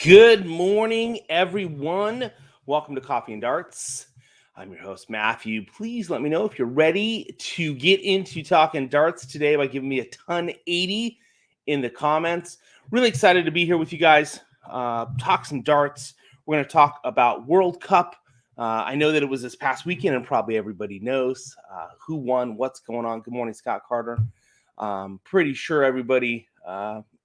Good morning, everyone. Welcome to Coffee and Darts. I'm your host, Matthew. Please let me know if you're ready to get into talking darts today by giving me a ton 80 in the comments. Really excited to be here with you guys. Talk some darts. We're going to talk about World Cup. I know that it was this past weekend, and probably everybody knows who won, what's going on. Good morning, Scott Carter. Pretty sure everybody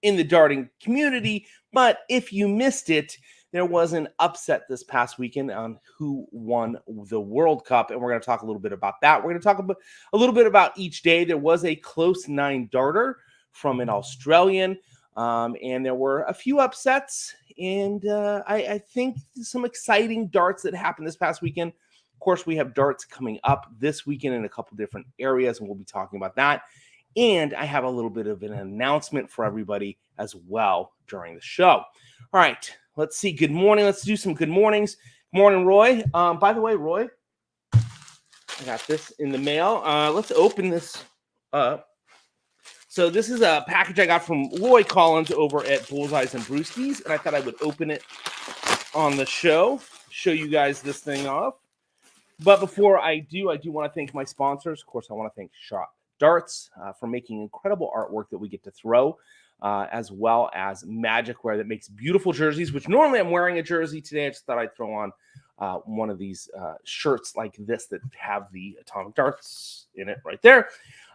in the darting community, but if you missed it, there was an upset this past weekend on who won the World Cup, and we're going to talk a little bit about that. We're going to talk about a little bit about each day. There was a close 9 darter from an Australian, and there were a few upsets, and I think some exciting darts that happened this past weekend. Of course, we have darts coming up this weekend in a couple different areas, and we'll be talking about that. And I have a little bit of an announcement for everybody as well during the show. All right, let's see. Good morning. Let's do some good mornings. Good morning, Roy. By the way, Roy, I got this in the mail. Let's open this up. So this is a package I got from Roy Collins over at Bullseyes and Brewskis, and I thought I would open it on the show you guys this thing off. But before I do want to thank my sponsors. Of course, I want to thank Shot Darts for making incredible artwork that we get to throw, as well as Magicware that makes beautiful jerseys, which normally I'm wearing a jersey today. I just thought I'd throw on one of these shirts like this that have the atomic darts in it right there.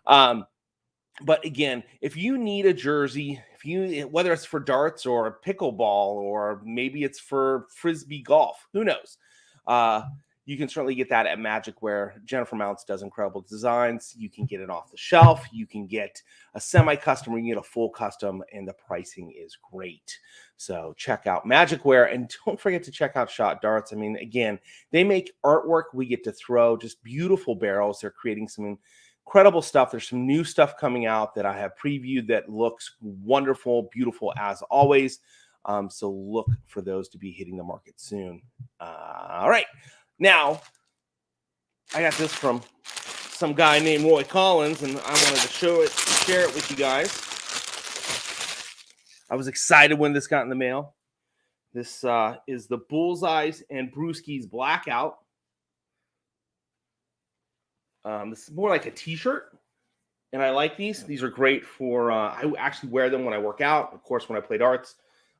But again, if you need a jersey, whether it's for darts or pickleball, or maybe it's for frisbee golf, who knows? You can certainly get that at Magicware. Jennifer Mounts does incredible designs. You can get it off the shelf. You can get a semi-custom, or you can get a full custom, and the pricing is great. So check out Magicware, and don't forget to check out Shot Darts. I mean, again, they make artwork we get to throw, just beautiful barrels. They're creating some incredible stuff. There's some new stuff coming out that I have previewed that looks wonderful, beautiful as always. So look for those to be hitting the market soon. All right. Now, I got this from some guy named Roy Collins, and I wanted to share it with you guys. I was excited when this got in the mail. This is the Bullseyes and Brewskis Blackout. This is more like a t-shirt, and I like these. These are great for, I actually wear them when I work out, of course, when I play darts,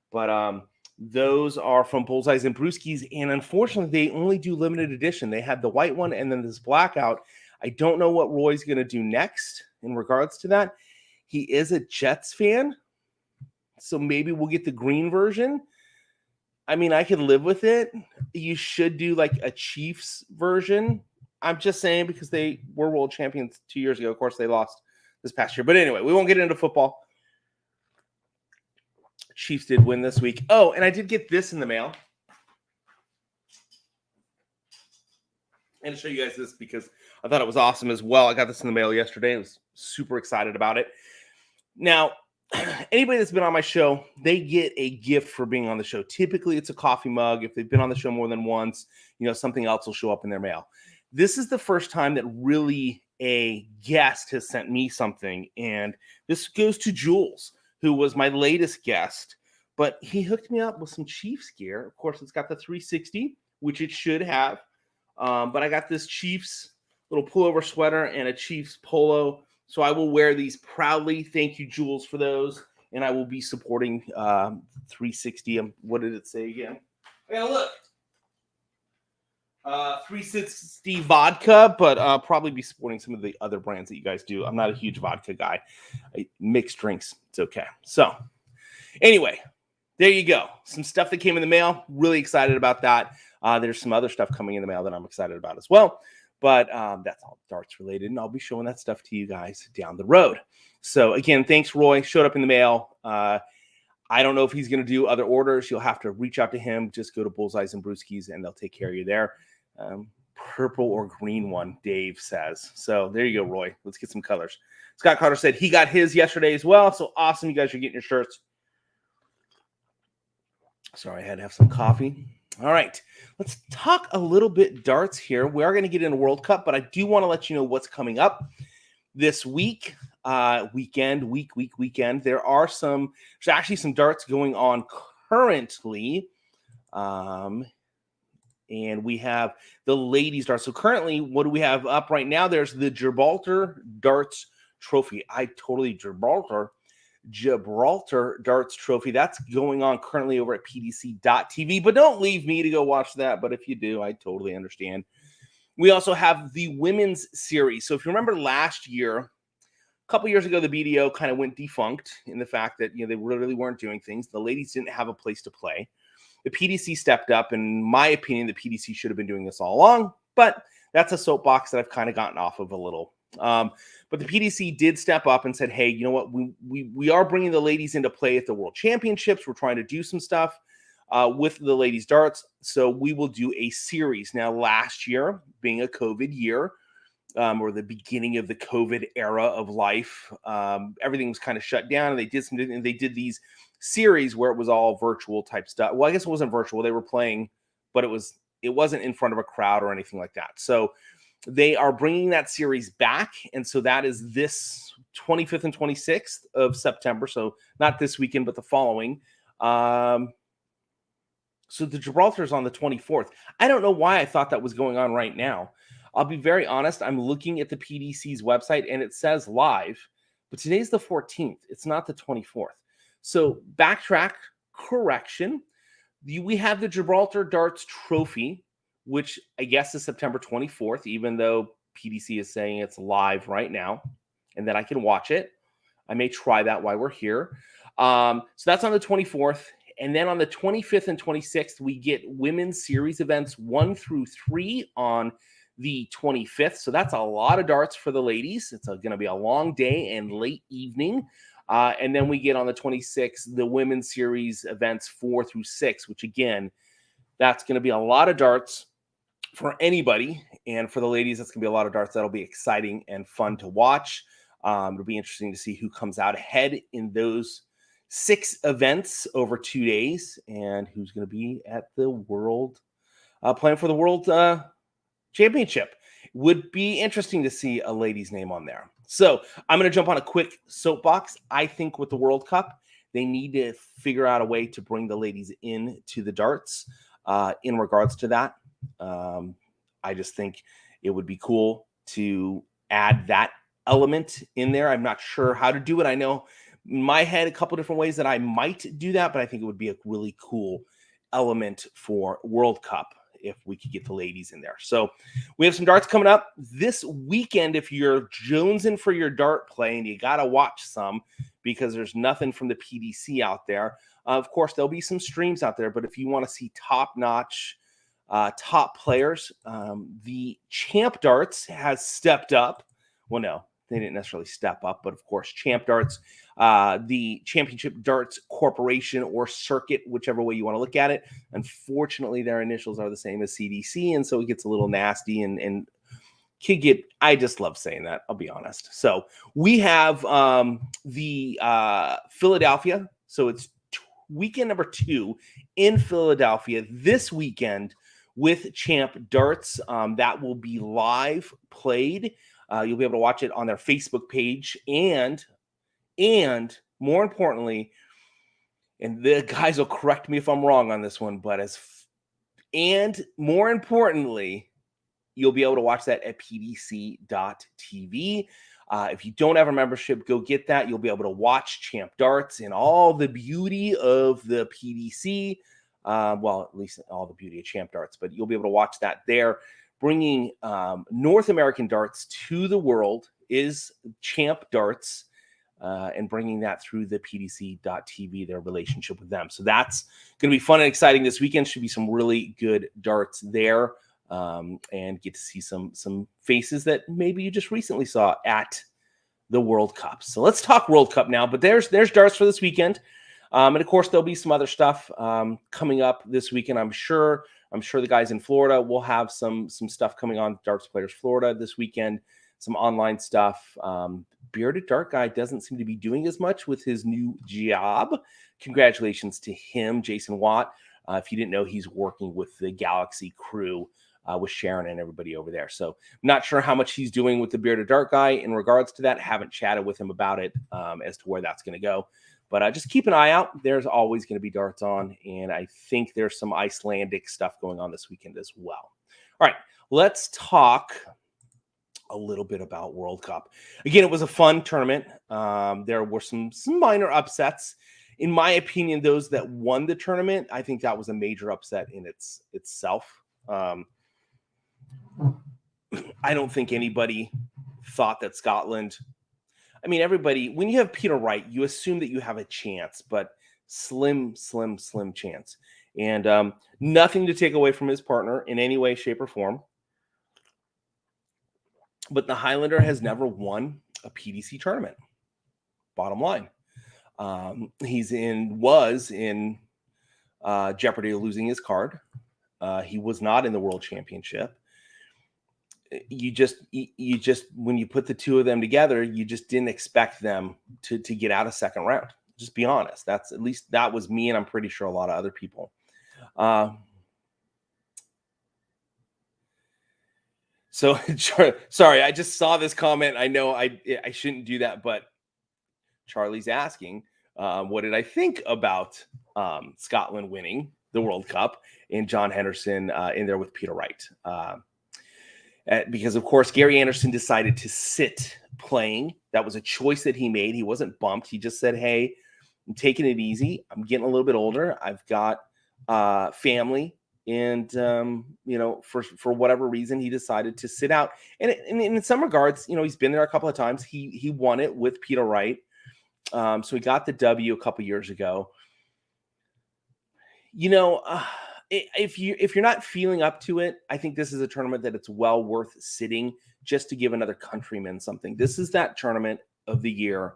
but those are from Bullseyes and Brewskis, and unfortunately, they only do limited edition. They had the white one and then this blackout. I don't know what Roy's going to do next in regards to that. He is a Jets fan, so maybe we'll get the green version. I mean, I could live with it. You should do like a Chiefs version. I'm just saying because they were world champions 2 years ago. Of course, they lost this past year. But anyway, we won't get into football. Chiefs did win this week. Oh, and I did get this in the mail. And to show you guys this because I thought it was awesome as well. I got this in the mail yesterday. I was super excited about it. Now, anybody that's been on my show, they get a gift for being on the show. Typically, it's a coffee mug. If they've been on the show more than once, something else will show up in their mail. This is the first time that really a guest has sent me something. And this goes to Jules, who was my latest guest, but he hooked me up with some Chiefs gear. Of course, it's got the 360, which it should have. But I got this Chiefs little pullover sweater and a Chiefs polo. So I will wear these proudly. Thank you, Jules, for those. And I will be supporting 360. What did it say again? I gotta look. 360 vodka, but I'll probably be supporting some of the other brands that you guys do. I'm not a huge vodka guy. I mix drinks. It's okay. So anyway, there you go. Some stuff that came in the mail. Really excited about that. There's some other stuff coming in the mail that I'm excited about as well. But that's all darts related, and I'll be showing that stuff to you guys down the road. So again, thanks, Roy. Showed up in the mail. I don't know if he's going to do other orders. You'll have to reach out to him. Just go to Bullseyes and Brewskis, and they'll take care of you there. Purple or green one, Dave says. So there you go, Roy. Let's get some colors. Scott Carter said he got his yesterday as well. So awesome. You guys are getting your shirts. Sorry, I had to have some coffee. All right. Let's talk a little bit darts here. We are going to get into World Cup, but I do want to let you know what's coming up this week. Weekend. There's actually some darts going on currently. And we have the ladies darts. So currently, what do we have up right now? There's the Gibraltar Darts Trophy. Gibraltar Darts Trophy. That's going on currently over at pdc.tv. But don't leave me to go watch that. But if you do, I totally understand. We also have the women's series. So if you remember last year, a couple years ago, the BDO kind of went defunct in the fact that they really weren't doing things. The ladies didn't have a place to play. The PDC stepped up. In my opinion, the PDC should have been doing this all along, but that's a soapbox that I've kind of gotten off of a little. But the PDC did step up and said, hey, you know what? We are bringing the ladies into play at the World Championships. We're trying to do some stuff with the ladies darts. So we will do a series. Now, last year, being a COVID year, or the beginning of the COVID era of life, everything was kind of shut down, and they did these series where it was all virtual type stuff. Well, I guess it wasn't virtual. They were playing, but it wasn't in front of a crowd or anything like that. So they are bringing that series back. And so that is this 25th and 26th of September. So not this weekend, but the following. So the Gibraltar is on the 24th. I don't know why I thought that was going on right now. I'll be very honest. I'm looking at the PDC's website and it says live, but today's the 14th. It's not the 24th. So backtrack, correction. We have the Gibraltar Darts Trophy, which I guess is September 24th, even though PDC is saying it's live right now and that I can watch it. I may try that while we're here. So that's on the 24th. And then on the 25th and 26th, we get women's series events 1 through 3 on the 25th. So that's a lot of darts for the ladies. It's going to be a long day and late evening. And then we get on the 26th, the women's series events 4 through 6, which again, that's going to be a lot of darts for anybody. And for the ladies, that's going to be a lot of darts. That'll be exciting and fun to watch. It'll be interesting to see who comes out ahead in those 6 events over 2 days and who's going to be at the world, playing for the world championship. Would be interesting to see a lady's name on there. So I'm going to jump on a quick soapbox. I think with the World Cup, they need to figure out a way to bring the ladies into the darts in regards to that. I just think it would be cool to add that element in there. I'm not sure how to do it. I know in my head a couple different ways that I might do that, but I think it would be a really cool element for World Cup if we could get the ladies in there. So we have some darts coming up this weekend. If you're jonesing for your dart play and you got to watch some because there's nothing from the PDC out there, of course, there'll be some streams out there. But if you want to see top-notch, top players, the Champ Darts has stepped up. Well, no, they didn't necessarily step up, but of course, Champ Darts, the Championship Darts Corporation or Circuit, whichever way you want to look at it. Unfortunately, their initials are the same as CDC, and so it gets a little nasty and could get. I just love saying that. I'll be honest. So we have the Philadelphia. So it's weekend number 2 in Philadelphia this weekend with Champ Darts. That will be live played. You'll be able to watch it on their Facebook page and more importantly, and the guys will correct me if I'm wrong on this one, but more importantly, you'll be able to watch that at pdc.tv. If you don't have a membership, go get that. You'll be able to watch Champ Darts in all the beauty of the PDC. Well, at least all the beauty of Champ Darts, but you'll be able to watch that there. Bringing North American darts to the world is Champ Darts, and bringing that through the pdc.tv, their relationship with them. So that's going to be fun and exciting this weekend. Should be some really good darts there, and get to see some faces that maybe you just recently saw at the World Cup. So let's talk World Cup now. But there's darts for this weekend, and of course there'll be some other stuff coming up this weekend. I'm sure the guys in Florida will have some stuff coming on Darts Players Florida this weekend, some online stuff. Bearded Dart Guy doesn't seem to be doing as much with his new job. Congratulations to him, Jason Watt. If you didn't know, he's working with the Galaxy crew with Sharon and everybody over there. So I'm not sure how much he's doing with the Bearded Dart Guy in regards to that. Haven't chatted with him about it as to where that's going to go. But just keep an eye out. There's always going to be darts on, and I think there's some Icelandic stuff going on this weekend as well. All right, let's talk a little bit about World Cup. Again, it was a fun tournament. There were some minor upsets. In my opinion, those that won the tournament, I think that was a major upset in itself. I don't think anybody thought that Scotland. I mean, everybody, when you have Peter Wright, you assume that you have a chance, but slim chance. And nothing to take away from his partner in any way, shape, or form. But the Highlander has never won a PDC tournament. Bottom line. Was in jeopardy of losing his card. He was not in the World Championship. You just when you put the two of them together, you just didn't expect them to get out of second round. Just be honest. That's at least that was me, and I'm pretty sure a lot of other people. So sorry, I just saw this comment. I know I shouldn't do that, but Charlie's asking, what did I think about Scotland winning the World Cup and John Henderson in there with Peter Wright? Because, of course, Gary Anderson decided to sit playing. That was a choice that he made. He wasn't bumped. He just said, hey, I'm taking it easy. I'm getting a little bit older. I've got family. And, for whatever reason, he decided to sit out. And in some regards, he's been there a couple of times. He won it with Peter Wright. So he got the W a couple years ago. If you're not feeling up to it, I think this is a tournament that it's well worth sitting just to give another countryman something. This is that tournament of the year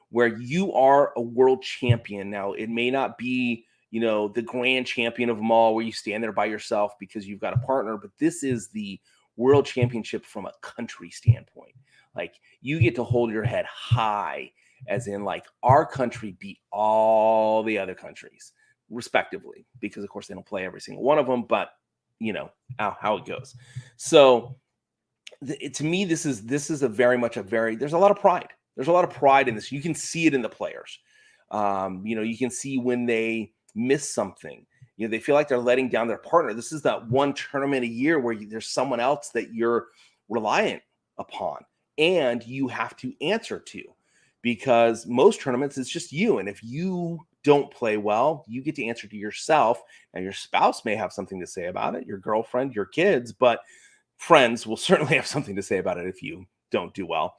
where you are a world champion. Now, it may not be, the grand champion of them all where you stand there by yourself because you've got a partner, but this is the world championship from a country standpoint. Like, you get to hold your head high, as in, like, our country beat all the other countries respectively, because of course they don't play every single one of them, but how it goes. So to me, this is there's a lot of pride. There's a lot of pride in this. You can see it in the players. You can see when they miss something, they feel like they're letting down their partner. This is that one tournament a year where there's someone else that you're reliant upon and you have to answer to, because most tournaments it's just you. And if you don't play well, you get to answer to yourself. Now, your spouse may have something to say about it, your girlfriend, your kids, but friends will certainly have something to say about it if you don't do well.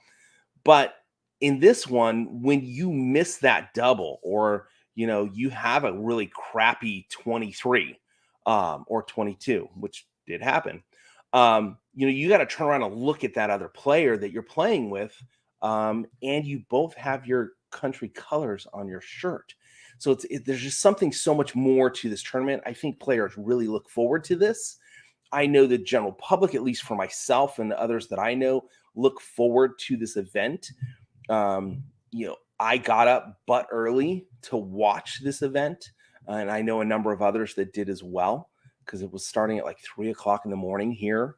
But in this one, when you miss that double, or you have a really crappy 23 or 22, which did happen, you got to turn around and look at that other player that you're playing with, and you both have your country colors on your shirt. So there's just something so much more to this tournament. I think players really look forward to this. I know the general public, at least for myself and the others that I know, look forward to this event. I got up butt early to watch this event, and I know a number of others that did as well, because it was starting at like 3:00 in the morning here,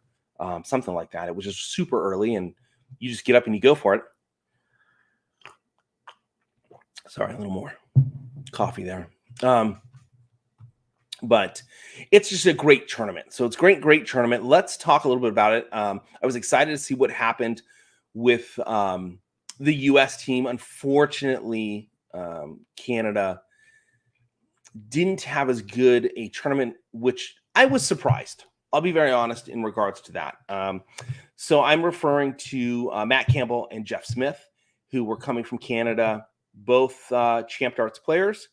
something like that. It was just super early, and you just get up and you go for it. Sorry, a little more coffee there. But it's just a great tournament. So it's great tournament. Let's talk a little bit about it. I was excited to see what happened with the U.S. team. Unfortunately, Canada didn't have as good a tournament, which I was surprised. I'll be very honest in regards to that. So I'm referring to Matt Campbell and Jeff Smith, who were coming from Canada, both Champ Darts players.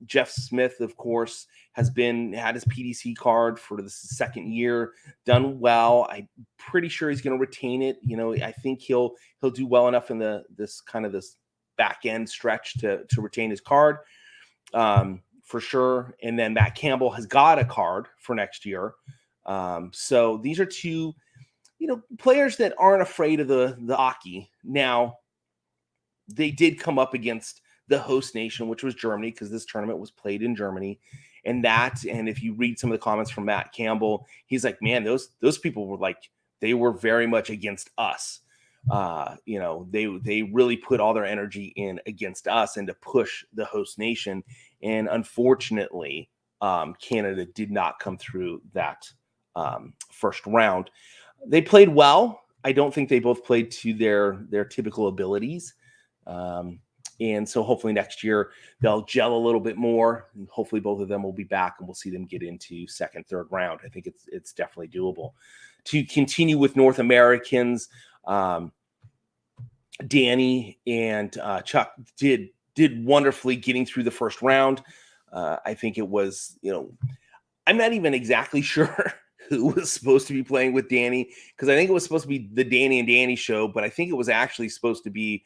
Jeff Smith, of course, had his PDC card for the second year, done well. I'm pretty sure he's going to retain it. I think he'll do well enough in this back end stretch to retain his card, for sure. And then Matt Campbell has got a card for next year. So these are two, players that aren't afraid of the hockey. Now, they did come up against the host nation, which was Germany, because this tournament was played in Germany. And if you read some of the comments from Matt Campbell, he's like, man, those people were like, they were very much against us. they really put all their energy in against us and to push the host nation. And unfortunately, Canada did not come through that first round. They played well. I don't think they both played to their typical abilities. And so hopefully next year they'll gel a little bit more, and hopefully both of them will be back and we'll see them get into second, third round. I think it's definitely doable. To continue with North Americans, Danny and Chuck did wonderfully getting through the first round. I think it was, I'm not even exactly sure who was supposed to be playing with Danny, because I think it was supposed to be the Danny and Danny show, but I think it was actually supposed to be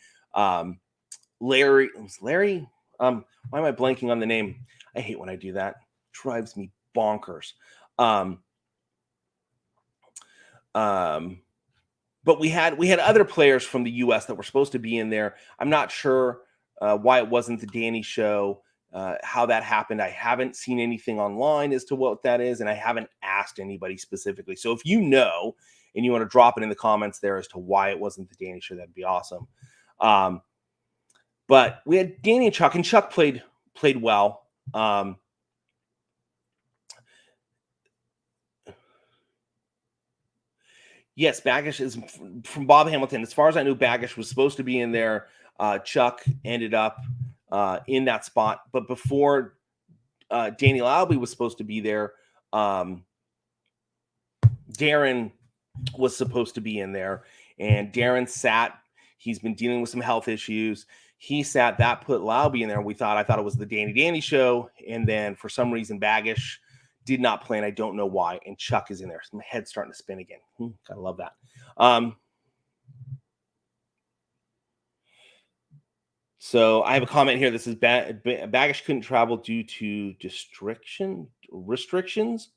Larry. It was Larry. Why am I blanking on the name? I hate when I do that. It drives me bonkers. But we had other players from the U.S. that were supposed to be in there. I'm not sure why it wasn't the Danny show, how that happened. I haven't seen anything online as to what that is, and I haven't asked anybody specifically. So if you know and you want to drop it in the comments there as to why it wasn't the Danny show, that'd be awesome. But we had Danny and Chuck played well. Yes, Bagish is from Bob Hamilton. As far as I knew, Bagish was supposed to be in there. Chuck ended up in that spot. But before Danny Laube was supposed to be there, Darren was supposed to be in there. And Darren sat. He's been dealing with some health issues. He sat. That put Laube in there. I thought it was the Danny show. And then for some reason, Bagish did not play, and I don't know why. And Chuck is in there. My head's starting to spin again. Gotta love that. So I have a comment here. This is Bagish couldn't travel due to restrictions,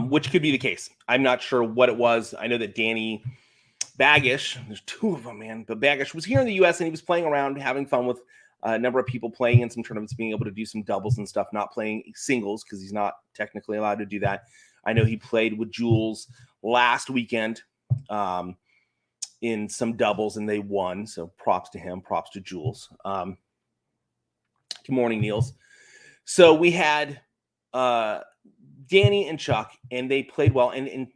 which could be the case. I'm not sure what it was. I know that Danny Bagish, there's two of them, man, but Bagish was here in the U.S. and he was playing around, having fun with a number of people, playing in some tournaments, being able to do some doubles and stuff, not playing singles because he's not technically allowed to do that. I know he played with Jules last weekend in some doubles and they won. So props to him, props to Jules. Good morning, Niels. So we had Danny and Chuck, and they played well, and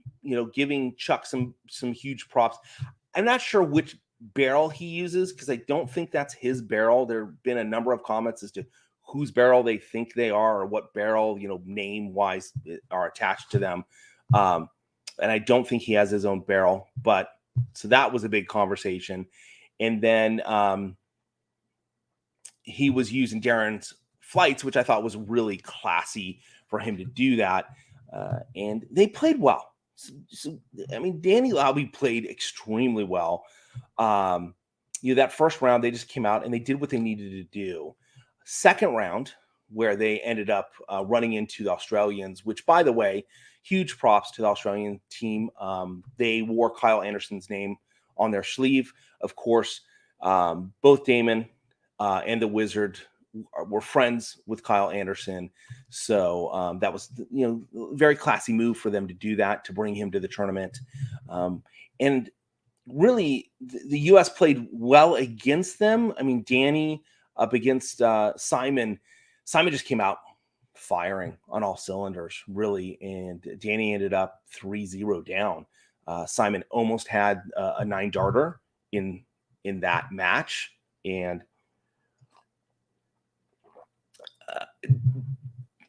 giving Chuck some huge props. I'm not sure which barrel he uses because I don't think that's his barrel. There have been a number of comments as to whose barrel they think they are or what barrel, name wise are attached to them. And I don't think he has his own barrel, but so that was a big conversation. And then he was using Darren's flights, which I thought was really classy for him to do that. And they played well. So, Danny Laube played extremely well. That first round, they just came out and they did what they needed to do. Second round, where they ended up running into the Australians, which, by the way, huge props to the Australian team. They wore Kyle Anderson's name on their sleeve. Of course, both Damon and the Wizard were friends with Kyle Anderson. So that was, very classy move for them to do that, to bring him to the tournament. And really, the U.S. played well against them. Danny up against Simon. Simon just came out firing on all cylinders, really. And Danny ended up 3-0 down. Simon almost had a 9-darter in that match. And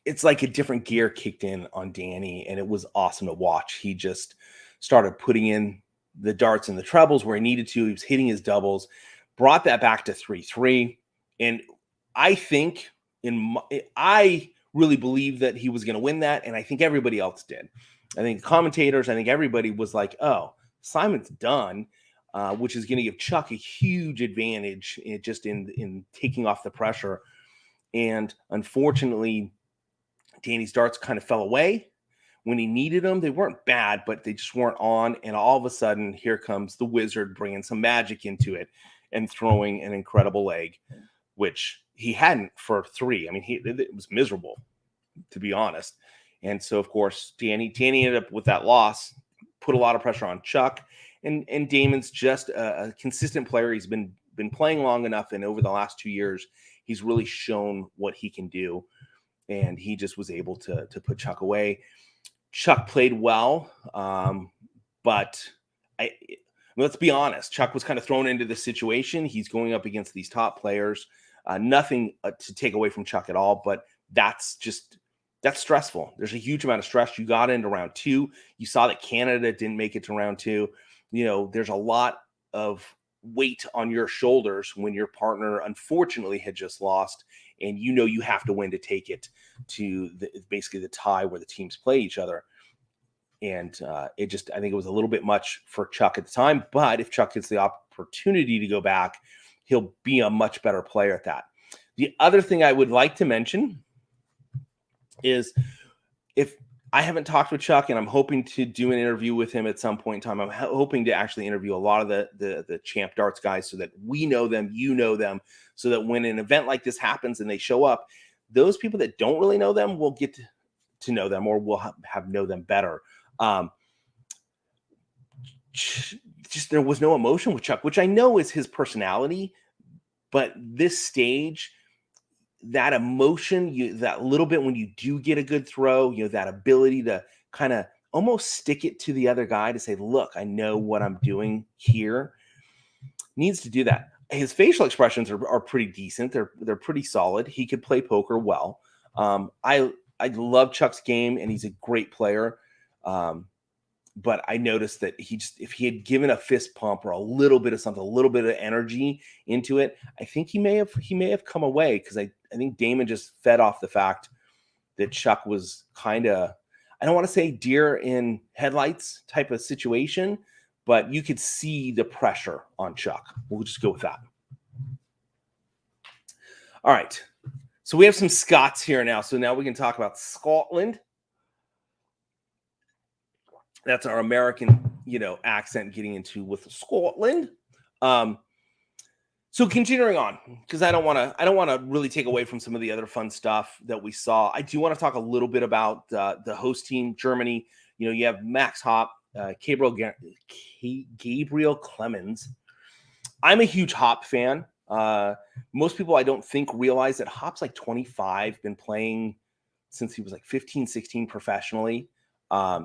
it's like a different gear kicked in on Danny, and it was awesome to watch. He just started putting in the darts and the trebles where he needed to. He was hitting his doubles, brought that back to 3-3. And I think I really believe that he was going to win that. And I think everybody else did. I think commentators, I think everybody was like, oh, Simon's done, which is going to give Chuck a huge advantage in taking off the pressure. And unfortunately, Danny's darts kind of fell away when he needed them. They weren't bad, but they just weren't on. And all of a sudden, here comes the Wizard bringing some magic into it and throwing an incredible leg, which he hadn't for 3. It was miserable, to be honest. And so, of course, Danny ended up with that loss, put a lot of pressure on Chuck. And Damon's just a consistent player. He's been playing long enough, and over the last 2 years, he's really shown what he can do. And he just was able to put Chuck away. Chuck played well, but let's be honest. Chuck was kind of thrown into this situation. He's going up against these top players. Nothing to take away from Chuck at all, but that's stressful. There's a huge amount of stress. You got into round 2. You saw that Canada didn't make it to round 2. There's a lot of weight on your shoulders when your partner unfortunately had just lost, and you have to win to take it to basically the tie where the teams play each other. And I think it was a little bit much for Chuck at the time, but if Chuck gets the opportunity to go back, he'll be a much better player at that. The other thing I would like to mention is, if I haven't talked with Chuck, and I'm hoping to do an interview with him at some point in time. I'm hoping to actually interview a lot of the Champ Darts guys so that we know them, them, so that when an event like this happens and they show up, those people that don't really know them will get to know them, or will have know them better. Just there was no emotion with Chuck, which I know is his personality, but this stage, that emotion, that little bit when you do get a good throw, that ability to kind of almost stick it to the other guy to say, look, I know what I'm doing here, needs to do that. His facial expressions are pretty decent. They're pretty solid. He could play poker well. I love Chuck's game, and he's a great player. But I noticed that if he had given a fist pump or a little bit of something, a little bit of energy into it, I think he may have come away, because I think Damon just fed off the fact that Chuck was kind of, I don't want to say deer in headlights type of situation, but you could see the pressure on Chuck. We'll just go with that. All right. So we have some Scots here now. So now we can talk about Scotland. That's our American, accent getting into with Scotland. So continuing on, because I don't want to really take away from some of the other fun stuff that we saw. I do want to talk a little bit about the host team, Germany. You have Max Hopp, Gabriel Clemens. I'm a huge Hopp fan. Most people, I don't think, realize that Hopp's like 25, been playing since he was like 15, 16 professionally.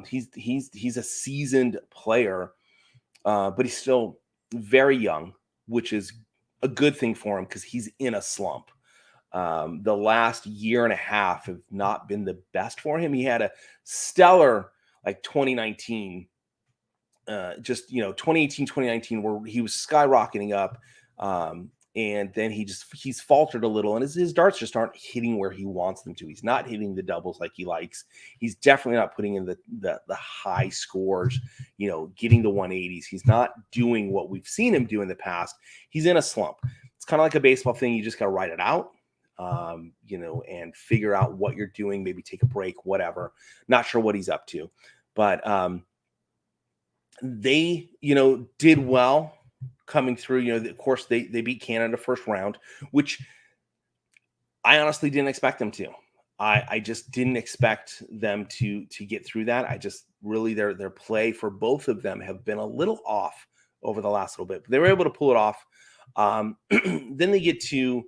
He's a seasoned player, but he's still very young, which is a good thing for him, because he's in a slump. The last year and a half have not been the best for him. He had a stellar 2019, 2018, 2019, where he was skyrocketing up. And then he's faltered a little, and his darts just aren't hitting where he wants them to. He's not hitting the doubles like he likes. He's definitely not putting in the high scores, getting the 180s. He's not doing what we've seen him do in the past. He's in a slump. It's kind of like a baseball thing. You just got to write it out, and figure out what you're doing, maybe take a break, whatever. Not sure what he's up to, but they, did well coming through. Of course, they beat Canada first round, which I honestly didn't expect them to. I just didn't expect them to get through that. I just really, their play for both of them have been a little off over the last little bit. But they were able to pull it off. Then they get to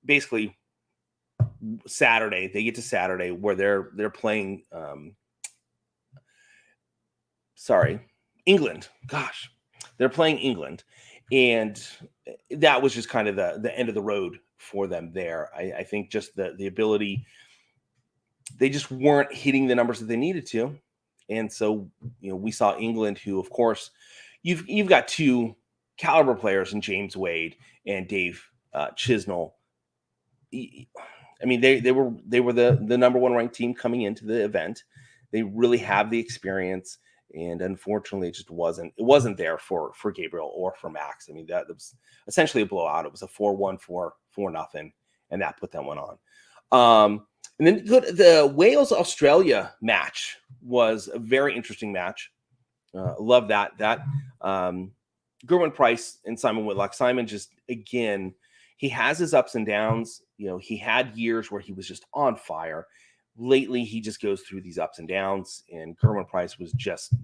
basically Saturday. They get to Saturday, where they're playing. England. Gosh. They're playing England, and that was just kind of the end of the road for them there. I think just the ability, they just weren't hitting the numbers that they needed to. And so, we saw England, who, of course, you've got two caliber players in James Wade and Dave Chisnell. I mean, they were the number one ranked team coming into the event. They really have the experience. And unfortunately, it just wasn't there for Gabriel or for Max. I mean, that was essentially a blowout. It was a 4-1, 4-0, and that put that one on. And then the Wales-Australia match was a very interesting match. Love that. Gerwin Price and Simon Whitlock. Simon just, again, he has his ups and downs. He had years where he was just on fire. lately he just goes through these ups and downs, and Gerwin Price was just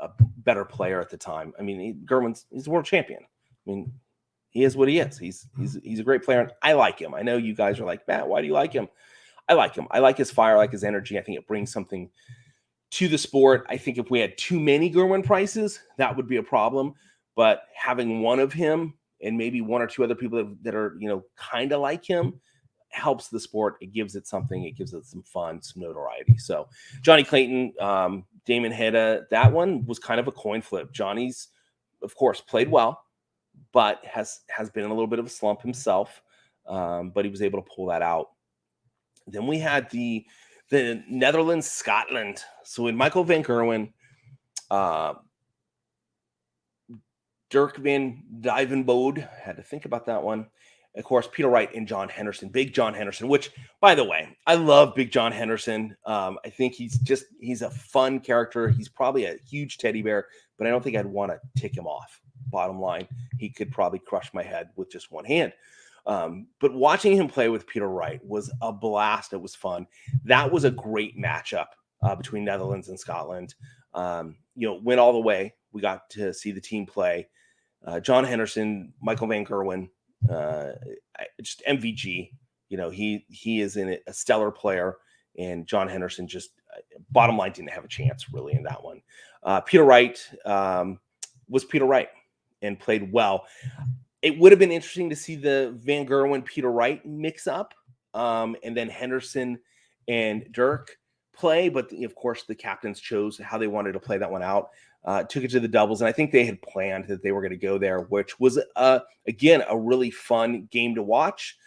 a better player at the time. I mean, he's the world champion. I mean, he is what he is. He's a great player, and I like him. I know you guys are like, Matt, why do you like him? I like him. I like his fire. I like his energy. I think it brings something to the sport. I think if we had too many Gerwin Prices, that would be a problem. But having one of him and maybe one or two other people that are, kind of like him helps the sport. It gives it something. It gives it some fun, some notoriety. So Johnny Clayton, Damon Hedda, that one was kind of a coin flip. Johnny's, of course, played well, but has been in a little bit of a slump himself. But he was able to pull that out. Then we had the Netherlands, Scotland. So in Michael van Gerwen, Dirk van Dijvenbode, had to think about that one. Of course, Peter Wright and John Henderson, Big John Henderson, which, by the way, I love Big John Henderson. I think he's a fun character. He's probably a huge teddy bear, but I don't think I'd want to tick him off. Bottom line, he could probably crush my head with just one hand. But watching him play with Peter Wright was a blast. It was fun. That was a great matchup between Netherlands and Scotland. Went all the way. We got to see the team play. John Henderson, Michael van Gerwen, just MVG. He is in a stellar player, and John Henderson just bottom line didn't have a chance really in that one. Peter Wright was Peter Wright and played well. It would have been interesting to see the Van Gerwen Peter Wright mix up, and then Henderson and Dirk play. But of course, the captains chose how they wanted to play that one out. Took it to the doubles, and I think they had planned that they were going to go there, which was again a really fun game to watch.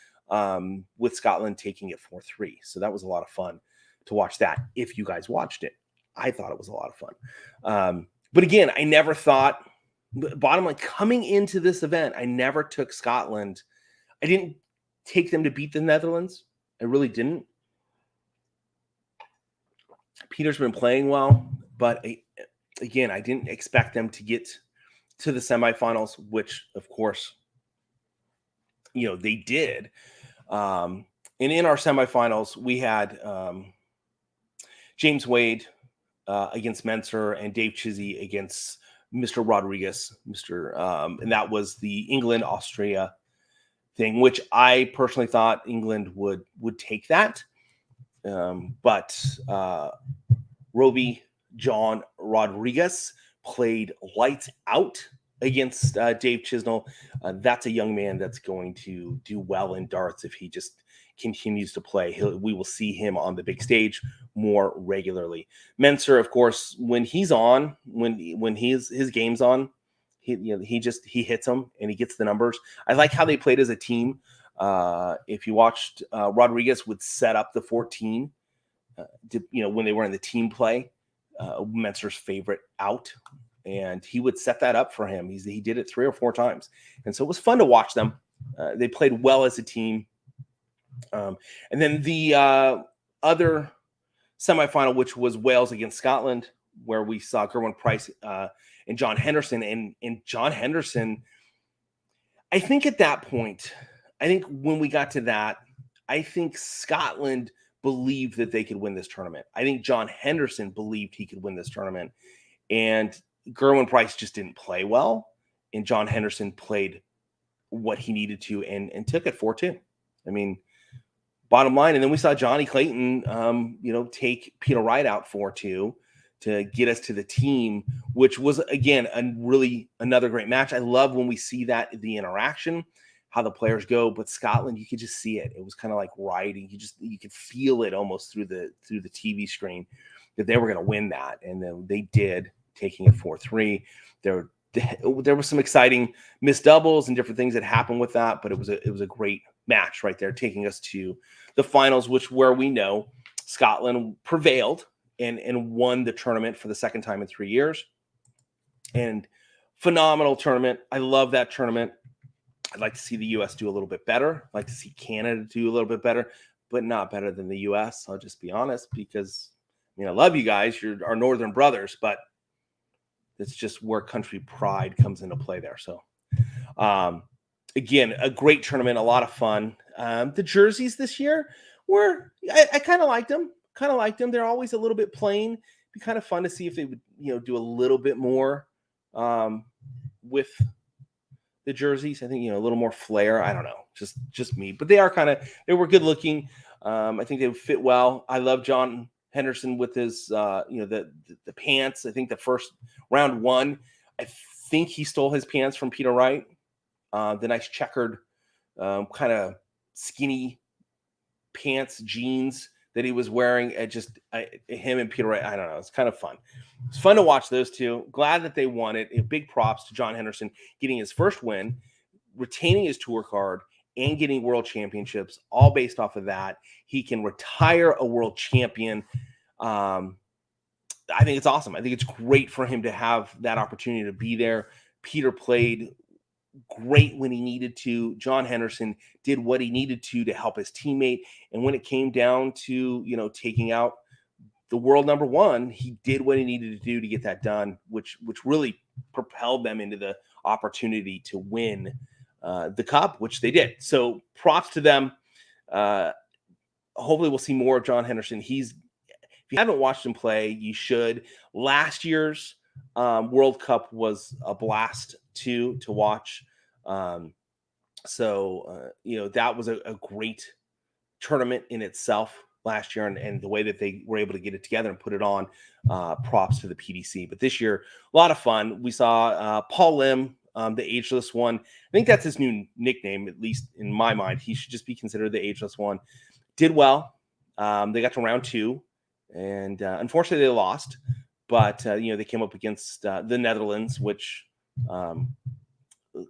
With Scotland taking it 4-3, so that was a lot of fun to watch that. If you guys watched it, I thought it was a lot of fun. But again, I never thought. Bottom line, coming into this event, I never took Scotland. I didn't take them to beat the Netherlands. I really didn't. Peter's been playing well, but again, I didn't expect them to get to the semifinals, which, of course, they did. And in our semifinals, we had James Wade against Mensah and Dave Chizzy against Mr. Rodriguez, and that was the England-Austria thing, which I personally thought England would take that. But Roby John Rodriguez played lights out against Dave Chisnell. That's a young man that's going to do well in darts if he just continues to play. We will see him on the big stage more regularly. Mensah, of course, when he's on, when his game's on, he hits them and he gets the numbers. I like how they played as a team. If you watched, Rodriguez would set up the 14. When they were in the team play, Mensah's favorite out, and he would set that up for him. He did it 3 or 4 times, and so it was fun to watch them. They played well as a team. And then the other semifinal, which was Wales against Scotland, where we saw Gerwin Price and John Henderson. And John Henderson, I think at that point, when we got to that, I think Scotland believed that they could win this tournament. I think John Henderson believed he could win this tournament. And Gerwin Price just didn't play well. And John Henderson played what he needed to and took it 4-2. I mean, bottom line. And then we saw Johnny Clayton, take Peter Wright out 4-2 to get us to the team, which was, again, another great match. I love when we see that, the interaction, how the players go. But Scotland, you could just see it. It was kind of like riding. You could feel it almost through the TV screen that they were going to win that. And then they did, taking it 4-3. There was some exciting missed doubles and different things that happened with that, but it was a great match right there, taking us to the finals, where we know Scotland prevailed and won the tournament for the second time in 3 years. And phenomenal tournament. I love that tournament. I'd like to see the U.S. do a little bit better. I'd like to see Canada do a little bit better, but not better than the U.S. I'll just be honest, because I love you guys. You're our northern brothers, but it's just where country pride comes into play there. So, again, a great tournament, a lot of fun. The jerseys this year I kind of liked them. kind of liked them. They're always a little bit plain. It'd be kind of fun to see if they would, do a little bit more with the jerseys. I think, a little more flair. I don't know, just me, but they were good looking. I think they would fit well. I love John Henderson with his, the pants. I think the first round one, I think he stole his pants from Peter Wright. The nice checkered, kind of skinny pants, jeans that he was wearing. Him and Peter Wright, I don't know. It's kind of fun. It's fun to watch those two. Glad that they won it. Big props to John Henderson getting his first win, retaining his tour card, and getting world championships, all based off of that. He can retire a world champion. I think it's awesome. I think it's great for him to have that opportunity to be there. Peter played great when he needed to. John Henderson did what he needed to help his teammate. And when it came down to, taking out the world number one, he did what he needed to do to get that done, which really propelled them into the opportunity to win the cup, which they did. So props to them. Hopefully we'll see more of John Henderson. If you haven't watched him play, you should. Last year's World Cup was a blast to watch. That was a great tournament in itself last year, and the way that they were able to get it together and put it on, props to the PDC. But this year, a lot of fun. We saw Paul Lim, the ageless one. I think that's his new nickname, at least in my mind. He should just be considered the ageless one. Did well. They got to round two, and unfortunately they lost. But they came up against the Netherlands, which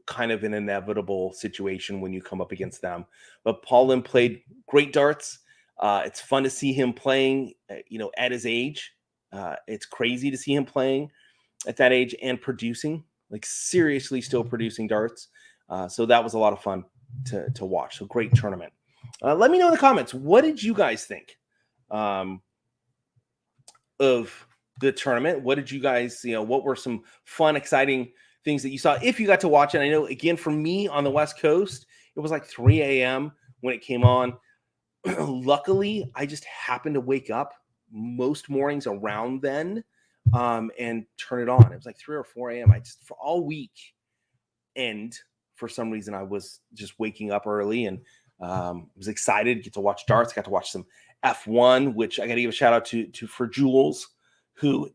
kind of an inevitable situation when you come up against them. But Paul Lim played great darts. It's fun to see him playing, at his age. It's crazy to see him playing at that age and producing, like seriously still producing darts. So that was a lot of fun to watch. So great tournament. Let me know in the comments, what did you guys think of the tournament? What did you guys, what were some fun, exciting things that you saw if you got to watch it? I know, again, for me on the West Coast, it was like 3 a.m. when it came on. Luckily, I just happened to wake up most mornings around then and turn it on. It was like 3 or 4 a.m. For all week, and for some reason, I was just waking up early and was excited to get to watch darts. Got to watch some F1, which I got to give a shout out to for Jules, who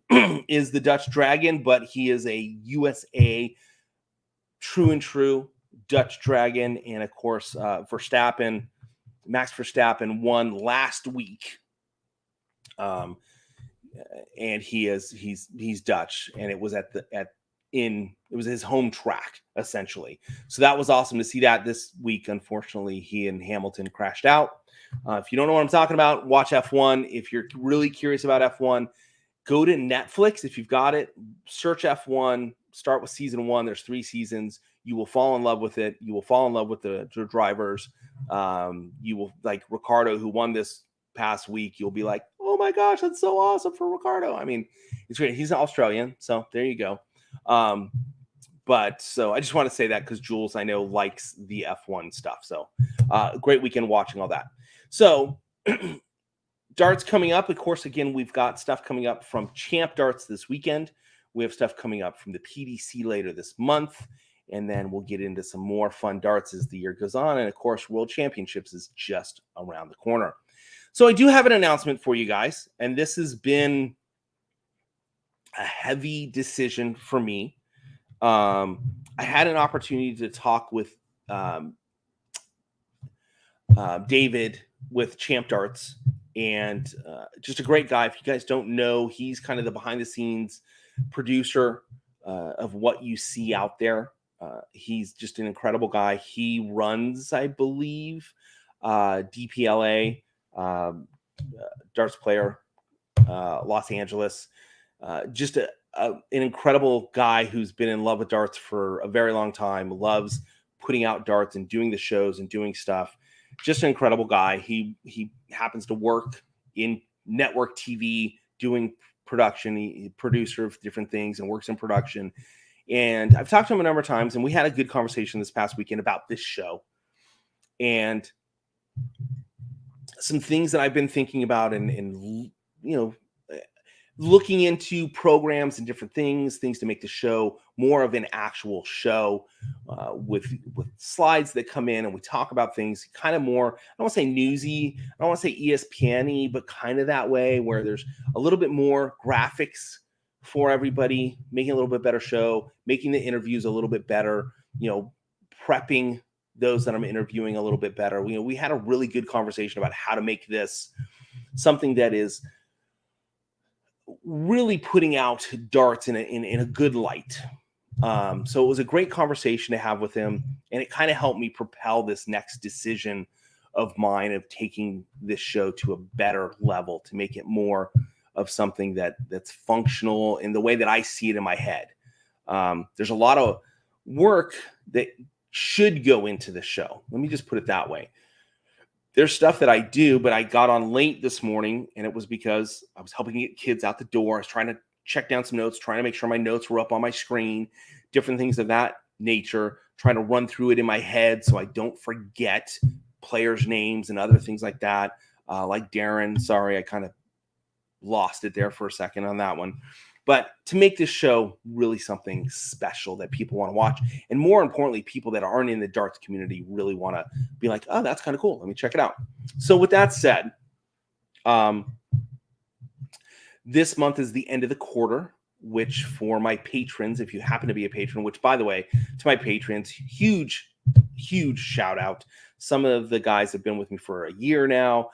is the Dutch Dragon, but he is a USA true and true Dutch Dragon. And of course, Max Verstappen won last week. And he's Dutch, and it was it was his home track essentially. So that was awesome to see that this week. Unfortunately, he and Hamilton crashed out. If you don't know what I'm talking about, watch F1. If you're really curious about F1, go to Netflix. If you've got it, search F1, start with season 1. There's 3 seasons. You will fall in love with it. You will fall in love with the drivers. You will like Ricciardo, who won this past week. You'll be like, oh my gosh, that's so awesome for Ricciardo. I mean, it's great. He's an Australian, so there you go. But so I just want to say that because Jules, I know, likes the F1 stuff. So great weekend watching all that. So darts coming up. Of course, again, we've got stuff coming up from Champ Darts this weekend. We have stuff coming up from the PDC later this month. And then we'll get into some more fun darts as the year goes on. And of course, World Championships is just around the corner. So I do have an announcement for you guys. And this has been a heavy decision for me. I had an opportunity to talk with David with Champ Darts, and just a great guy. If you guys don't know, he's kind of the behind the scenes producer of what you see out there. He's just an incredible guy. He runs, I believe, DPLA, darts player, Los Angeles. Just an incredible guy who's been in love with darts for a very long time, loves putting out darts and doing the shows and doing stuff. Just an incredible guy. He happens to work in network TV doing production. He's a producer of different things and works in production. And I've talked to him a number of times, and we had a good conversation this past weekend about this show. And some things that I've been thinking about and you know, looking into programs and different things to make the show more of an actual show, with slides that come in and we talk about things kind of more, I don't want to say newsy, I don't want to say ESPN-y, but kind of that way, where there's a little bit more graphics for everybody, making a little bit better show, making the interviews a little bit better, prepping those that I'm interviewing a little bit better. We had a really good conversation about how to make this something that is really putting out darts in a good light. So it was a great conversation to have with him, and it kind of helped me propel this next decision of mine of taking this show to a better level, to make it more of something that's functional in the way that I see it in my head. There's a lot of work that should go into the show. Let me just put it that way. There's stuff that I do, but I got on late this morning, and it was because I was helping get kids out the door. I was trying to check down some notes, trying to make sure my notes were up on my screen, different things of that nature, trying to run through it in my head so I don't forget players' names and other things like that. Like Darren, sorry, I kind of lost it there for a second on that one. But to make this show really something special that people want to watch, and more importantly, people that aren't in the darts community really want to be like, oh, that's kind of cool. Let me check it out. So with that said, this month is the end of the quarter, which for my patrons, if you happen to be a patron, which by the way, to my patrons, huge shout out. Some of the guys have been with me for a year now.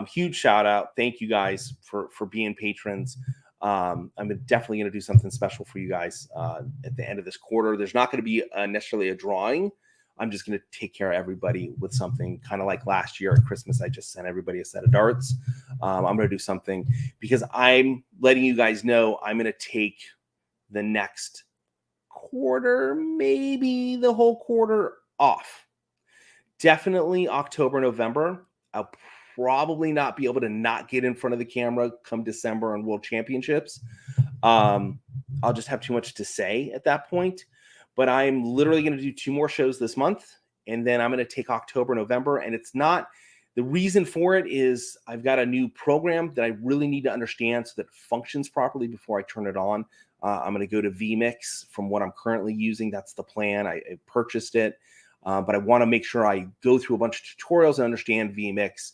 Huge shout out. Thank you guys for being patrons. I'm definitely going to do something special for you guys at the end of this quarter. There's not going to be necessarily a drawing. I'm just going to take care of everybody with something kind of like last year at Christmas. I just sent everybody a set of darts. I'm going to do something because I'm letting you guys know I'm going to take the next quarter, maybe the whole quarter off. Definitely October, November. I'll probably not be able to not get in front of the camera come December on World Championships. I'll just have too much to say at that point. But I'm literally going to do 2 more shows this month, and then I'm going to take October, November. And it's not, the reason for it is I've got a new program that I really need to understand so that it functions properly before I turn it on. I'm going to go to vMix from what I'm currently using. That's the plan. I purchased it, but I want to make sure I go through a bunch of tutorials and understand vMix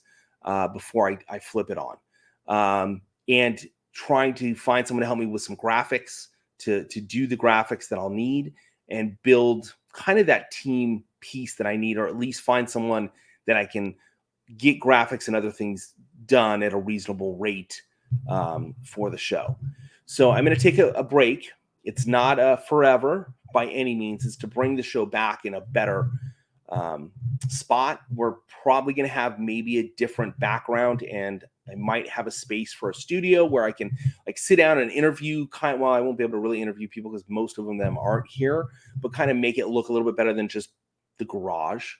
before I flip it on. And trying to find someone to help me with some graphics to do the graphics that I'll need and build kind of that team piece that I need, or at least find someone that I can get graphics and other things done at a reasonable rate for the show. So I'm going to take a break. It's not forever by any means. It's to bring the show back in a better spot. We're probably going to have maybe a different background, and I might have a space for a studio where I can like sit down and interview well, I won't be able to really interview people because most of them aren't here, but kind of make it look a little bit better than just the garage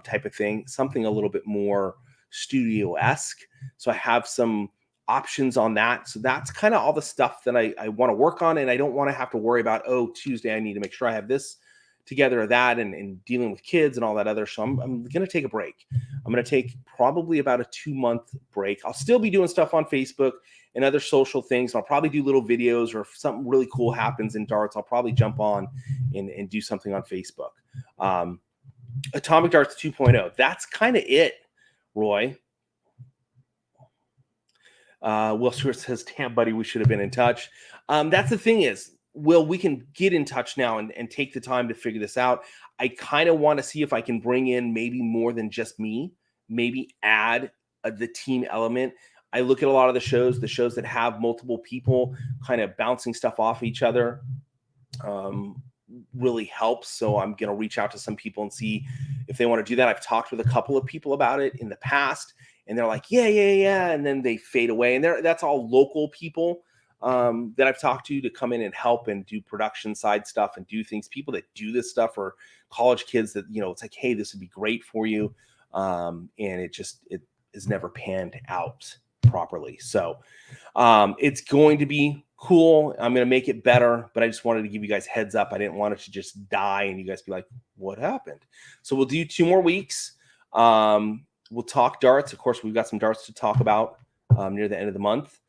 type of thing, something a little bit more studio-esque. So I have some options on that. So that's kind of all the stuff that I want to work on, and I don't want to have to worry about, oh, Tuesday I need to make sure I have this together or that, and dealing with kids and all that other. So I'm going to take a break. I'm going to take probably about a 2-month break. I'll still be doing stuff on Facebook and other social things. I'll probably do little videos, or if something really cool happens in darts, I'll probably jump on and do something on Facebook. Atomic Darts 2.0. That's kind of it, Roy. Will Stewart says, damn, buddy, we should have been in touch. That's the thing is, Will, we can get in touch now and take the time to figure this out. I kind of want to see if I can bring in maybe more than just me, maybe add the team element. I look at a lot of the shows that have multiple people kind of bouncing stuff off each other really helps. So I'm going to reach out to some people and see if they want to do that. I've talked with a couple of people about it in the past, and they're like, yeah. And then they fade away. And that's all local people that I've talked to come in and help and do production side stuff and do things. People that do this stuff are college kids that, it's like, hey, this would be great for you. And it is never panned out properly. So it's going to be cool. I'm going to make it better, but I just wanted to give you guys heads up. I didn't want it to just die and you guys be like, what happened? So we'll do 2 more weeks. we'll talk darts. Of course, we've got some darts to talk about near the end of the month.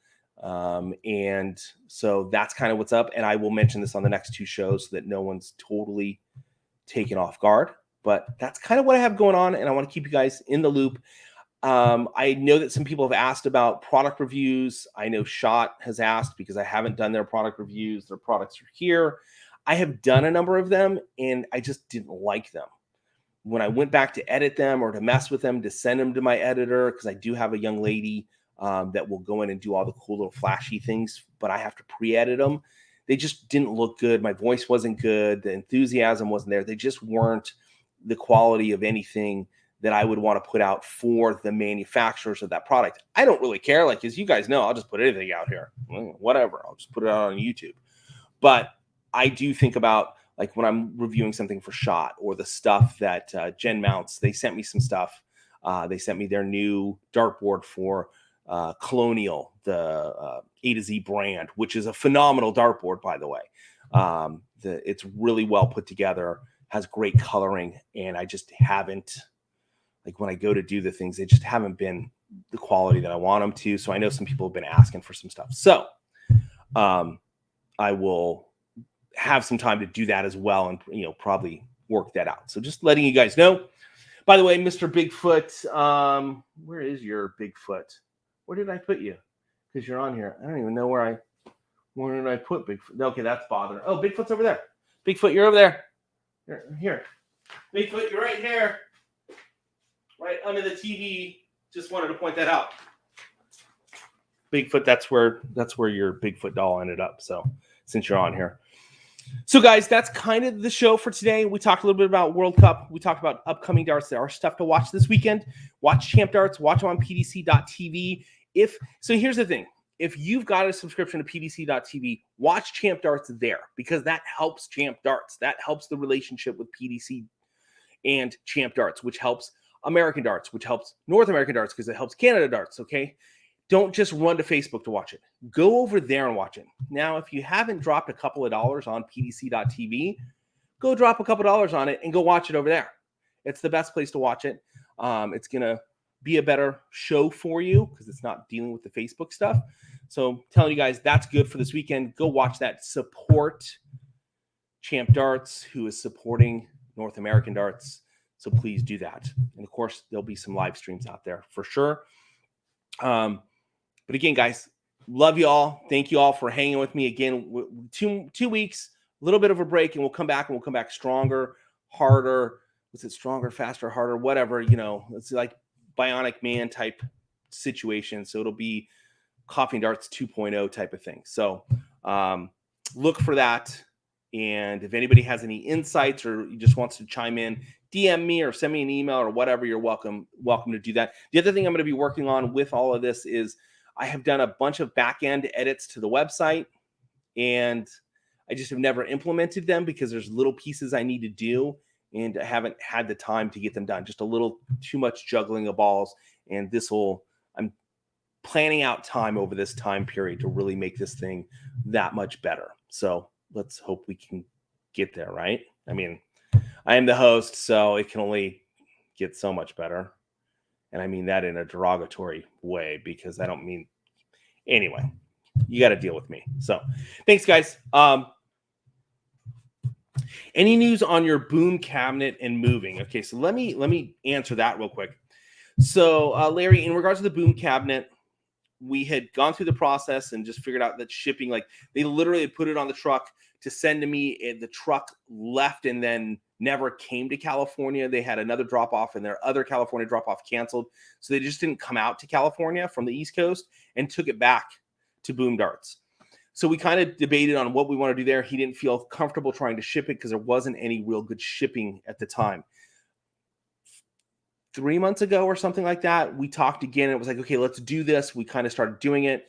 And so that's kind of what's up. And I will mention this on the next two shows so that no one's totally taken off guard. But that's kind of what I have going on, and I want to keep you guys in the loop. I know that some people have asked about product reviews. I know Shot has asked because I haven't done their product reviews. Their products are here. I have done a number of them, and I just didn't like them. When I went back to edit them or to mess with them, to send them to my editor, because I do have a young lady that will go in and do all the cool little flashy things, but I have to pre-edit them. They just didn't look good. My voice wasn't good. The enthusiasm wasn't there. They just weren't the quality of anything that I would want to put out for the manufacturers of that product. I don't really care. Like, as you guys know, I'll just put anything out here. Whatever. I'll just put it out on YouTube. But I do think about, like, when I'm reviewing something for Shot or the stuff that Gen Mounts, they sent me some stuff. They sent me their new dartboard for Colonial, the A to Z brand, which is a phenomenal dartboard, by the way. It's really well put together, has great coloring, and I just haven't, like, when I go to do the things, they just haven't been the quality that I want them to. So I know some people have been asking for some stuff. So I will have some time to do that as well, and probably work that out. So just letting you guys know. By the way, Mr. Bigfoot, where is your Bigfoot? Where did I put you? Because you're on here. I don't even know where did I put Bigfoot? Okay, that's bothering. Oh, Bigfoot's over there. Bigfoot, you're over there. Here. Bigfoot, you're right here. Right under the TV. Just wanted to point that out. Bigfoot, that's where your Bigfoot doll ended up. So since you're on here. So guys, that's kind of the show for today. We talked a little bit about World Cup. We talked about upcoming darts. There are stuff to watch this weekend. Watch Champ Darts. Watch them on PDC.tv. So here's the thing. If you've got a subscription to PDC.tv, watch Champ Darts there, because that helps Champ Darts. That helps the relationship with PDC and Champ Darts, which helps American Darts, which helps North American Darts, because it helps Canada Darts, okay? Don't just run to Facebook to watch it. Go over there and watch it. Now, if you haven't dropped a couple of dollars on PDC.tv, go drop a couple of dollars on it and go watch it over there. It's the best place to watch it. It's going to be a better show for you because it's not dealing with the Facebook stuff. So telling you guys, that's good for this weekend. Go watch that. Support Champ Darts, who is supporting North American Darts. So please do that. And of course, there'll be some live streams out there for sure. But again, guys, love you all. Thank you all for hanging with me again. 2 weeks, a little bit of a break, and we'll come back stronger, harder. Was it stronger, faster, harder, whatever, it's like Bionic Man type situation. So it'll be Coffee and Darts 2.0 type of thing. So look for that. And if anybody has any insights or just wants to chime in, DM me or send me an email or whatever, you're welcome to do that. The other thing I'm going to be working on with all of this is I have done a bunch of back-end edits to the website, and I just have never implemented them because there's little pieces I need to do, and I haven't had the time to get them done. Just a little too much juggling of balls, and I'm planning out time over this time period to really make this thing that much better. So let's hope we can get there, right? I mean, I am the host, so it can only get so much better. And I mean that in a derogatory way, because I don't mean... Anyway, you got to deal with me. So thanks, guys. Any news on your boom cabinet and moving? Okay, so let me answer that real quick. So Larry, in regards to the boom cabinet, we had gone through the process and just figured out that shipping, like, they literally put it on the truck to send to me, and the truck left and then never came to California. They had another drop off, and their other California drop off canceled. So they just didn't come out to California from the East Coast and took it back to Boom Darts. So we kind of debated on what we want to do there. He didn't feel comfortable trying to ship it because there wasn't any real good shipping at the time. 3 months ago or something like that, we talked again. It was like, okay, let's do this. We kind of started doing it.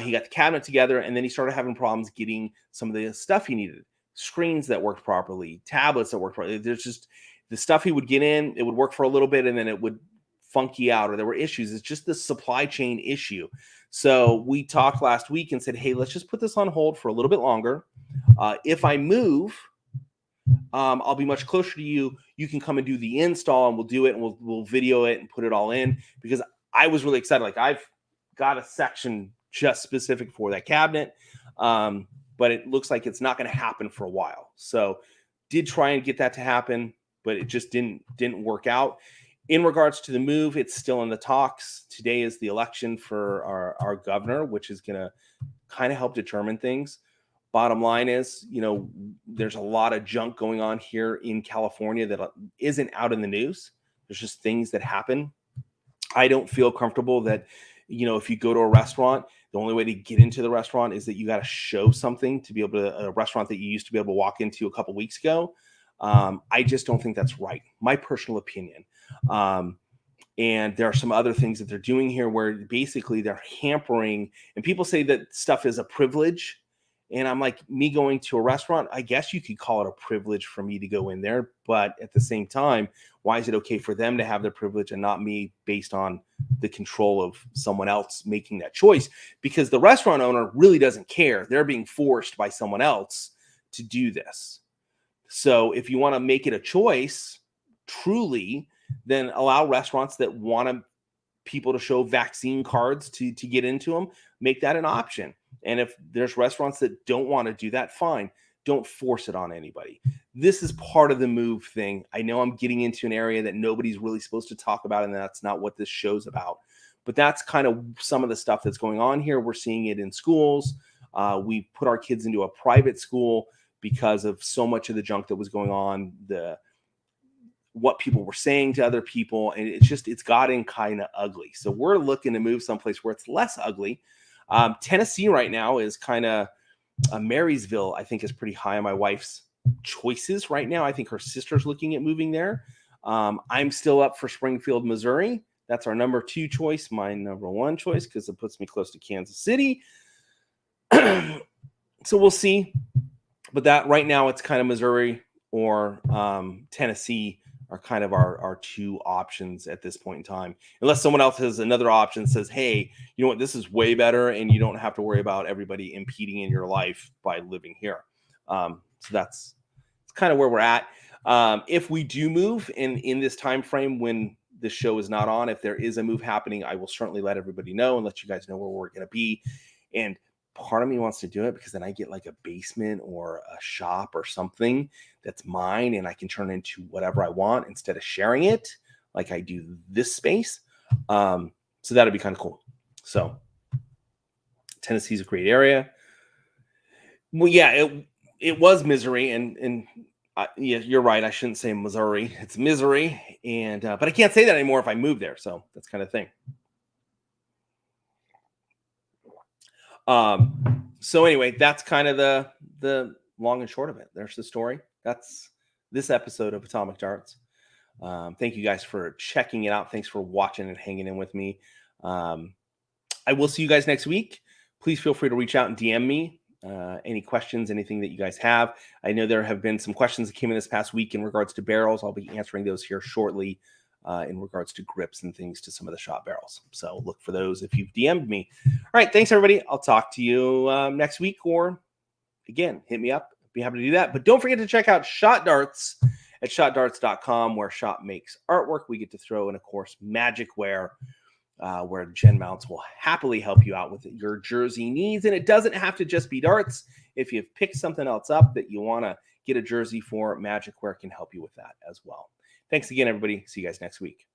He got the cabinet together, and then he started having problems getting some of the stuff he needed. Screens that worked properly, tablets that worked properly. There's just the stuff he would get in, it would work for a little bit, and then it would funky out, or there were issues. It's just the supply chain issue. So we talked last week and said, hey, let's just put this on hold for a little bit longer. If I move, I'll be much closer to you. You can come and do the install, and we'll do it, and we'll video it and put it all in, because I was really excited. Like, I've got a section just specific for that cabinet, but it looks like it's not going to happen for a while. So did try and get that to happen, but it just didn't work out. In regards to the move, it's still in the talks. Today is the election for our governor, which is going to kind of help determine things. Bottom line is, there's a lot of junk going on here in California that isn't out in the news. There's just things that happen. I don't feel comfortable that, if you go to a restaurant, the only way to get into the restaurant is that you got to show something to be able to, a restaurant that you used to be able to walk into a couple weeks ago. I just don't think that's right. My personal opinion. And there are some other things that they're doing here where basically they're hampering, and people say that stuff is a privilege. And I'm like, me going to a restaurant, I guess you could call it a privilege for me to go in there. But at the same time, why is it okay for them to have their privilege and not me, based on the control of someone else making that choice? Because the restaurant owner really doesn't care. They're being forced by someone else to do this. So if you want to make it a choice, truly, then allow restaurants that want people to show vaccine cards to get into them, make that an option. And if there's restaurants that don't want to do that, fine. Don't force it on anybody. This is part of the move thing. I know I'm getting into an area that nobody's really supposed to talk about, and that's not what this show's about. But that's kind of some of the stuff that's going on here. We're seeing it in schools. We put our kids into a private school because of so much of the junk that was going on, what people were saying to other people, and it's gotten kind of ugly. So we're looking to move someplace where it's less ugly. Tennessee right now is kind of Marysville, I think, is pretty high on my wife's choices right now. I think her sister's looking at moving there. I'm still up for Springfield, Missouri. That's our number 2 choice, my number 1 choice, because it puts me close to Kansas City. So we'll see. But that right now, it's kind of Missouri or Tennessee are kind of our 2 options at this point in time. Unless someone else has another option, says, hey, you know what, this is way better, and you don't have to worry about everybody impeding in your life by living here. So that's kind of where we're at. If we do move in this time frame when the show is not on, if there is a move happening, I will certainly let everybody know and let you guys know where we're going to be. And part of me wants to do it because then I get like a basement or a shop or something that's mine, and I can turn it into whatever I want instead of sharing it like I do this space. So that'd be kind of cool. So Tennessee's a great area. Well, yeah, it was misery, and yeah, you're right. I shouldn't say Missouri. It's misery, and but I can't say that anymore if I move there. So that's kind of thing. So anyway, that's kind of the long and short of it. There's the story. That's this episode of Atomic Darts. Thank you guys for checking it out. Thanks for watching and hanging in with me. I will see you guys next week. Please feel free to reach out and DM me. Any questions, anything that you guys have. I know there have been some questions that came in this past week in regards to barrels. I'll be answering those here shortly. In regards to grips and things to some of the shot barrels. So look for those if you've DM'd me. All right. Thanks, everybody. I'll talk to you next week, or again, hit me up. Be happy to do that. But don't forget to check out Shot Darts at shotdarts.com, where Shot makes artwork. We get to throw in, of course, Magicware, where Gen Mounts will happily help you out with your jersey needs. And it doesn't have to just be darts. If you've picked something else up that you want to get a jersey for, Magicware can help you with that as well. Thanks again, everybody. See you guys next week.